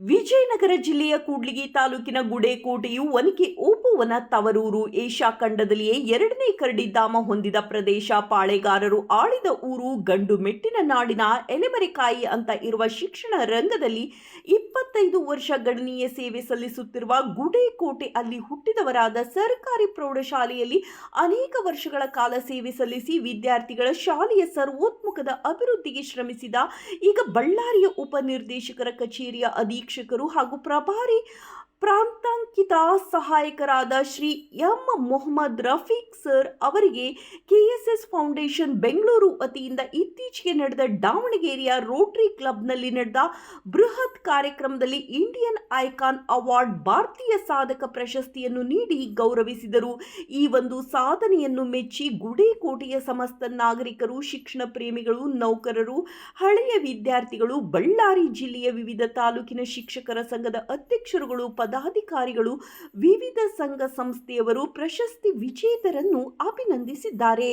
ವಿಜಯನಗರ ಜಿಲ್ಲೆಯ ಕೂಡ್ಲಿಗಿ ತಾಲೂಕಿನ ಗುಡೇಕೋಟೆಯು ಒನಕೆ ಓಬವ್ವನ ತವರೂರು. ಏಷ್ಯಾ ಖಂಡದಲ್ಲಿಯೇ ಎರಡನೇ ಕರಡಿಧಾಮ ಹೊಂದಿದ ಪ್ರದೇಶ. ಪಾಳೆಗಾರರು ಆಳಿದ ಊರು. ಗಂಡು ಮೆಟ್ಟಿನ ನಾಡಿನ ಎಲೆಮರೆಕಾಯಿ ಅಂತ ಇರುವ ಶಿಕ್ಷಣ ರಂಗದಲ್ಲಿ 25 ವರ್ಷ ಗಣನೀಯ ಸೇವೆ ಸಲ್ಲಿಸುತ್ತಿರುವ ಗುಡೇಕೋಟೆ ಅಲ್ಲಿ ಹುಟ್ಟಿದವರಾದ ಸರ್ಕಾರಿ ಪ್ರೌಢಶಾಲೆಯಲ್ಲಿ ಅನೇಕ ವರ್ಷಗಳ ಕಾಲ ಸೇವೆ ಸಲ್ಲಿಸಿ ವಿದ್ಯಾರ್ಥಿಗಳ ಶಾಲೆಯ ಸರ್ವೋತ್ಮುಖದ ಅಭಿವೃದ್ಧಿಗೆ ಶ್ರಮಿಸಿದ ಈಗ ಬಳ್ಳಾರಿಯ ಉಪನಿರ್ದೇಶಕರ ಕಚೇರಿಯ ಅಧೀಕ್ಷಕರು ಹಾಗೂ ಪ್ರಭಾರಿ ಪ್ರಾಂತಾಂಕಿತ ಸಹಾಯಕರಾದ ಶ್ರೀ ಎಂ ಮೊಹಮ್ಮದ್ ರಫೀಕ್ ಸರ್ ಅವರಿಗೆ ಕೆಎಸ್ಎಸ್ ಫೌಂಡೇಶನ್ ಬೆಂಗಳೂರು ವತಿಯಿಂದ ಇತ್ತೀಚೆಗೆ ನಡೆದ ದಾವಣಗೆರೆಯ ರೋಟರಿ ಕ್ಲಬ್ನಲ್ಲಿ ನಡೆದ ಬೃಹತ್ ಕಾರ್ಯಕ್ರಮದಲ್ಲಿ ಇಂಡಿಯನ್ ಐಕಾನ್ ಅವಾರ್ಡ್ ಭಾರತೀಯ ಸಾಧಕ ಪ್ರಶಸ್ತಿಯನ್ನು ನೀಡಿ ಗೌರವಿಸಿದರು. ಈ ಒಂದು ಸಾಧನೆಯನ್ನು ಮೆಚ್ಚಿ ಗುಡೇಕೋಟೆಯ ಸಮಸ್ತ ನಾಗರಿಕರು, ಶಿಕ್ಷಣ ಪ್ರೇಮಿಗಳು, ನೌಕರರು, ಹಳೆಯ ವಿದ್ಯಾರ್ಥಿಗಳು, ಬಳ್ಳಾರಿ ಜಿಲ್ಲೆಯ ವಿವಿಧ ತಾಲೂಕಿನ ಶಿಕ್ಷಕರ ಸಂಘದ ಅಧ್ಯಕ್ಷರುಗಳು, ಪದಾಧಿಕಾರಿಗಳು, ವಿವಿಧ ಸಂಘ ಸಂಸ್ಥೆಯವರು ಪ್ರಶಸ್ತಿ ವಿಜೇತರನ್ನು ಅಭಿನಂದಿಸಿದ್ದಾರೆ.